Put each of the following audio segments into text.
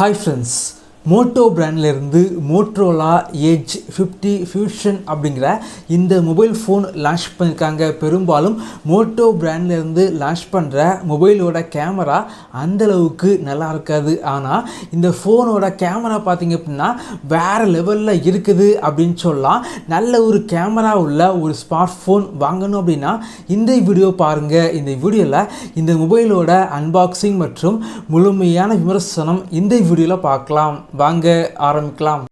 Hi friends, Moto பிராண்ட்லேருந்து Motorola edge 50 fusion அப்படிங்கிற இந்த மொபைல் ஃபோன் லான்ச் பண்ணியிருக்காங்க. பெரும்பாலும் மோட்டோ பிராண்ட்லேருந்து லான்ச் பண்ணுற மொபைலோட கேமரா அந்தளவுக்கு நல்லா இருக்காது. ஆனால் இந்த ஃபோனோட கேமரா பார்த்திங்க அப்படின்னா வேறு லெவலில் இருக்குது அப்படின்னு சொல்லலாம். நல்ல ஒரு கேமரா உள்ள ஒரு ஸ்மார்ட் ஃபோன் வாங்கணும் அப்படின்னா இந்த வீடியோ பாருங்கள். இந்த வீடியோவில் இந்த மொபைலோட அன்பாக்சிங் மற்றும் முழுமையான விமர்சனம் இந்த வீடியோவில் பார்க்கலாம். வாங்க ஆரம்பிக்கலாம்.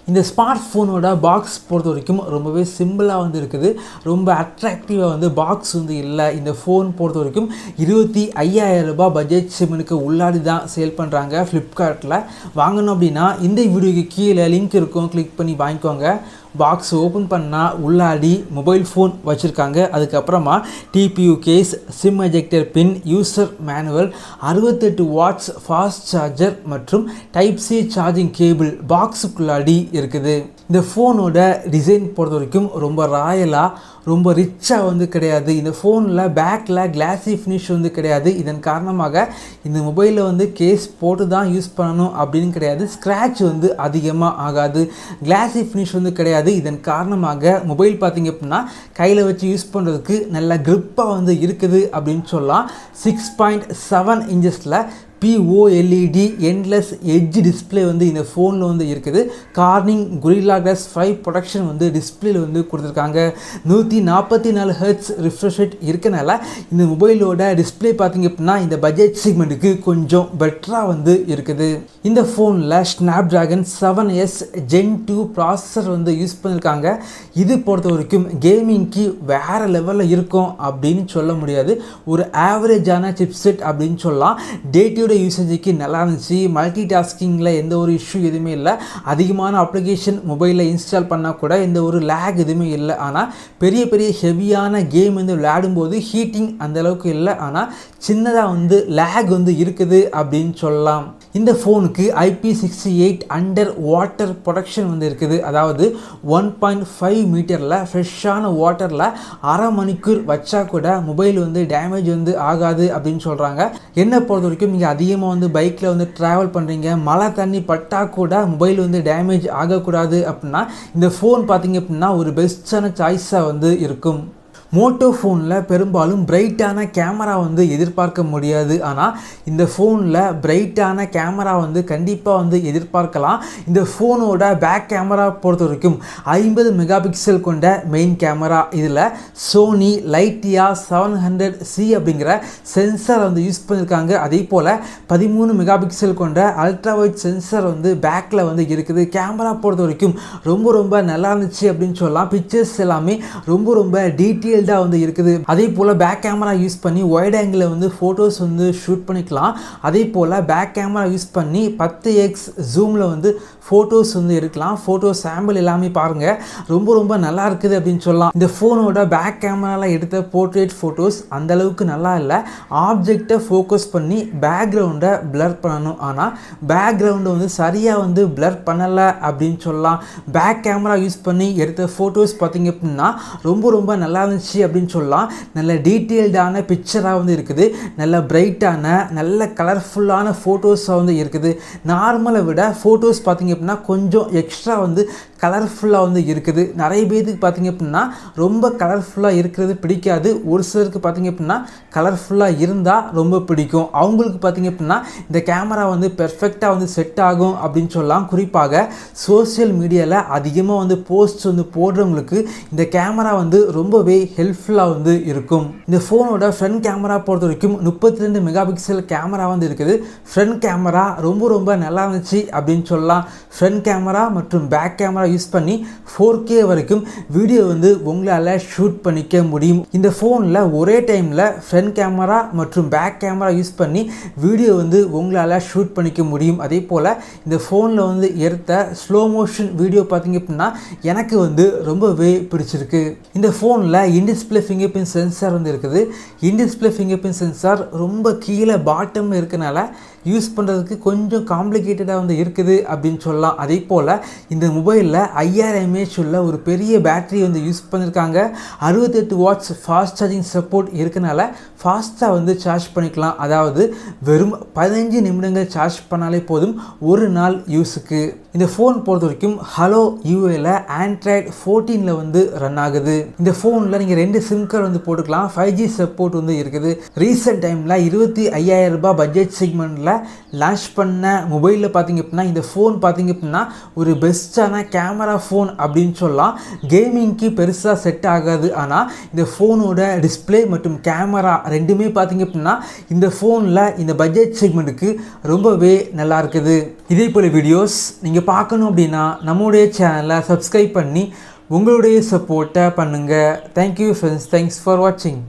இந்த ஸ்மார்ட் ஃபோனோட பாக்ஸ் பொறுத்த வரைக்கும் ரொம்பவே சிம்பிளாக இருக்குது. ரொம்ப அட்ராக்டிவாக பாக்ஸ் இல்லை. இந்த ஃபோன் பொறுத்த வரைக்கும் 25,000 ரூபாய் பட்ஜெட் செக்மெண்ட்டுக்கு உள்ளாடி தான் சேல் பண்ணுறாங்க ஃப்ளிப்கார்ட்டில். வாங்கணும் அப்படின்னா இந்த வீடியோக்கு கீழே லிங்க் இருக்கும், கிளிக் பண்ணி வாங்கிக்கோங்க. பாக்ஸ் ஓப்பன் பண்ணால் உள்ளாடி மொபைல் ஃபோன் வச்சுருக்காங்க. அதுக்கப்புறமா TPU case, SIM ejector pin, user manual, 68 watts fast charger மற்றும் டைப் சி சார்ஜிங் கேபிள் பாக்ஸுக்குள்ளாடி இருக்குது. இந்த ஃபோனோட டிசைன் பொறுத்த வரைக்கும் ரொம்ப ராயலாக ரொம்ப ரிச்சாக கிடையாது. இந்த ஃபோனில் பேக்கில் கிளாஸி ஃபினிஷ் கிடையாது. இதன் காரணமாக இந்த மொபைலில் கேஸ் போட்டு தான் யூஸ் பண்ணணும் அப்படின்னு கிடையாது. ஸ்க்ராட்ச் அதிகமாக ஆகாது. கிளாஸி ஃபினிஷ் கிடையாது. இதன் காரணமாக மொபைல் பார்த்திங்க அப்படின்னா கையில் வச்சு யூஸ் பண்ணுறதுக்கு நல்ல க்ரிப்பாக இருக்குது அப்படின்னு சொல்லலாம். 6.7 இன்ச்சஸில் POLED எண்ட்லெஸ் எட்ஜ் டிஸ்பிளே இந்த ஃபோனில் இருக்குது. கார்னிங் கொரில்லா கிளாஸ் 5 ப்ரொடக்ஷன் டிஸ்பிளேல கொடுத்துருக்காங்க. 144 ஹெர்ட்ஸ் ரிஃப்ரெஷ் ரேட் இருக்கனால இந்த மொபைலோட டிஸ்பிளே பார்த்திங்க அப்படின்னா இந்த பட்ஜெட் செக்மெண்ட்டுக்கு கொஞ்சம் பெட்டராக இருக்குது. இந்த ஃபோனில் Snapdragon 7S Gen 2 processor use பண்ணியிருக்காங்க. இது பொறுத்த வரைக்கும் கேமிங்க்கு வேறு லெவலில் இருக்கும் அப்படின்னு சொல்ல முடியாது. ஒரு ஆவரேஜான சிப்செட் அப்படின்னு சொல்லலாம். டேட்டியோட யூசேஜுக்கு நல்லா இருந்துச்சு. மல்டி டாஸ்கிங்கில் எந்த ஒரு இஷ்யூ எதுவுமே இல்லை. அதிகமான அப்ளிகேஷன் மொபைலில் இன்ஸ்டால் பண்ணால் கூட எந்த ஒரு லேக் எதுவுமே இல்லை. ஆனால் பெரிய பெரிய ஹெவியான கேம் விளையாடும்போது ஹீட்டிங் அந்தளவுக்கு இல்லை. ஆனால் சின்னதாக லேக் இருக்குது அப்படின்னு சொல்லலாம். இந்த ஃபோனுக்கு IP68 அண்டர் வாட்டர் ப்ரொடக்ஷன் இருக்குது. அதாவது 1.5 மீட்டரில் ஃப்ரெஷ்ஷான வாட்டரில் அரை மணிக்கூர் வச்சா கூட மொபைல் டேமேஜ் ஆகாது அப்படின்னு சொல்கிறாங்க. என்னை பொறுத்த வரைக்கும் நீங்கள் அதிகமாக பைக்கில் ட்ராவல் பண்ணுறீங்க, மழை தண்ணி பட்டால் கூட மொபைல் டேமேஜ் ஆகக்கூடாது அப்படின்னா இந்த ஃபோன் பார்த்திங்க அப்படின்னா ஒரு பெஸ்ட்டான சாய்ஸாக இருக்கும். மோட்டோ ஃபோனில் பெரும்பாலும் பிரைட்டான கேமரா எதிர்பார்க்க முடியாது. ஆனால் இந்த ஃபோனில் பிரைட்டான கேமரா கண்டிப்பாக எதிர்பார்க்கலாம். இந்த ஃபோனோட பேக் கேமரா பொறுத்த வரைக்கும் 50 மெகா பிக்சல் கொண்ட மெயின் கேமரா. இதில் சோனி லைட்டியா 700C அப்படிங்கிற சென்சார் யூஸ் பண்ணியிருக்காங்க. அதே போல் 13 மெகா பிக்சல் கொண்ட அல்ட்ரா வைட் சென்சார் பேக்கில் இருக்குது. கேமரா பொறுத்த வரைக்கும் ரொம்ப நல்லா இருந்துச்சு அப்படின்னு சொல்லலாம். பிக்சர்ஸ் எல்லாமே ரொம்ப டீட்டெயில் இருக்குது. அதே போல் பேக் கேமரா யூஸ் பண்ணி வைட் ஆங்கிள் ஃபோட்டோஸ் ஷூட் பண்ணிக்கலாம். அதே போல் பேக் கேமரா யூஸ் பண்ணி 10x ஜூமில் ஃபோட்டோஸ் எடுக்கலாம். ஃபோட்டோ சாம்பிள் எல்லாமே பாருங்கள் ரொம்ப நல்லா இருக்குது அப்படின்னு சொல்லலாம். இந்த ஃபோனோட பேக் கேமராவில் எடுத்த போர்ட்ரேட் ஃபோட்டோஸ் அந்தளவுக்கு நல்லா இல்லை. ஆப்ஜெக்டை ஃபோக்கஸ் பண்ணி பேக்ரவுண்டை பிளர் பண்ணணும். ஆனால் பேக்ரவுண்டை சரியாக பிளர் பண்ணலை அப்படின்னு சொல்லலாம். பேக் கேமரா யூஸ் பண்ணி எடுத்த ஃபோட்டோஸ் பார்த்திங்க அப்படின்னா ரொம்ப நல்லா இருந்துச்சு அப்படின்னு சொல்லலாம். நல்ல டீட்டெயில்டான பிக்சராக இருக்குது. நல்ல பிரைட்டான நல்ல கலர்ஃபுல்லான ஃபோட்டோஸாக இருக்குது. நார்மலை விட ஃபோட்டோஸ் பார்த்திங்க அப்படின்னா கொஞ்சம் எக்ஸ்ட்ரா கலர்ஃபுல்லாக இருக்குது. நிறைய பேருக்கு பார்த்திங்க அப்படின்னா ரொம்ப கலர்ஃபுல்லாக இருக்கிறது பிடிக்காது. ஒரு சிலருக்கு பார்த்திங்க அப்படின்னா கலர்ஃபுல்லாக இருந்தால் ரொம்ப பிடிக்கும். அவங்களுக்கு பார்த்திங்க அப்படின்னா இந்த கேமரா பெர்ஃபெக்டாக செட் ஆகும் அப்படின்னு சொல்லலாம். குறிப்பாக சோசியல் மீடியாவில் அதிகமாக போஸ்ட் போடுறவங்களுக்கு இந்த கேமரா ரொம்பவே ஹெல்ப்ஃபுல்லாக இருக்கும். இந்த ஃபோனோட ஃப்ரண்ட் கேமரா பொறுத்த வரைக்கும் 32 மெகா பிக்சல் கேமரா இருக்குது. ஃப்ரண்ட் கேமரா ரொம்ப நல்லா இருந்துச்சு அப்படின்னு சொல்லலாம். ஃப்ரண்ட் கேமரா மற்றும் பேக் கேமரா யூஸ் பண்ணி 4K வரைக்கும் வீடியோ உங்களால் ஷூட் பண்ணிக்க முடியும். இந்த ஃபோனில் ஒரே டைமில் ஃப்ரண்ட் கேமரா மற்றும் பேக் கேமரா யூஸ் பண்ணி வீடியோ உங்களால் ஷூட் பண்ணிக்க முடியும். அதே போல் இந்த ஃபோனில் எடுத்த ஸ்லோ மோஷன் வீடியோ பார்த்திங்க அப்படின்னா எனக்கு ரொம்பவே பிடிச்சிருக்கு. இந்த ஃபோனில் இன்டிஸ்பிளே ஃபிங்கர் பிரிண்ட் சென்சார் இருக்குது. இன்டிஸ்பிளே ஃபிங்கர் பிரிண்ட் சென்சார் ரொம்ப கீழே பாட்டமில் இருக்கனால யூஸ் பண்ணுறதுக்கு கொஞ்சம் காம்ப்ளிகேட்டடாக இருக்குது அப்படின்னு சொல்லலாம். அதே போல் இந்த மொபைலில் இதில் 5000 mAh உள்ள ஒரு பெரிய பேட்டரி வந்து யூஸ் பண்ணியிருக்காங்க. 68 வாட்ஸ் ஃபாஸ்ட் சார்ஜிங் சப்போர்ட் இருக்கனால ஃபாஸ்ட்டாக வந்து சார்ஜ் பண்ணிக்கலாம். அதாவது வெறும் 15 நிமிடங்கள் சார்ஜ் பண்ணாலே போதும் ஒரு நாள் யூஸுக்கு. இந்த ஃபோன் பொறுத்த வரைக்கும் ஹலோ யூஏல ஆண்ட்ராய்டு 14 வந்து ரன் ஆகுது. இந்த ஃபோனில் நீங்கள் 2 சிம் கார்டு வந்து போட்டுக்கலாம். 5G சப்போர்ட் வந்து இருக்குது. ரீசெண்ட் டைமில் 25,000 ரூபாய் பட்ஜெட் செக்மெண்ட்டில் லான்ச் பண்ண மொபைலில் பார்த்தீங்க அப்படின்னா இந்த ஃபோன் பார்த்தீங்க அப்படின்னா ஒரு பெஸ்ட்டான கேமரா ஃபோன் அப்படின்னு சொல்லலாம். கேமிங்க்கு பெருசாக செட் ஆகாது. ஆனால் இந்த ஃபோனோட டிஸ்பிளே மற்றும் கேமரா ரெண்டுமே பார்த்தீங்க அப்படின்னா இந்த ஃபோனில் இந்த பட்ஜெட் செக்மெண்ட்டுக்கு ரொம்பவே நல்லா இருக்குது. இதே போல் வீடியோஸ் நீங்கள் பார்க்கணும் அப்படின்னா நம்முடைய சேனலை சப்ஸ்கிரைப் பண்ணி உங்களுடைய சப்போர்ட்டை பண்ணுங்கள். Thank you friends. தேங்க்ஸ் ஃபார் வாட்சிங்.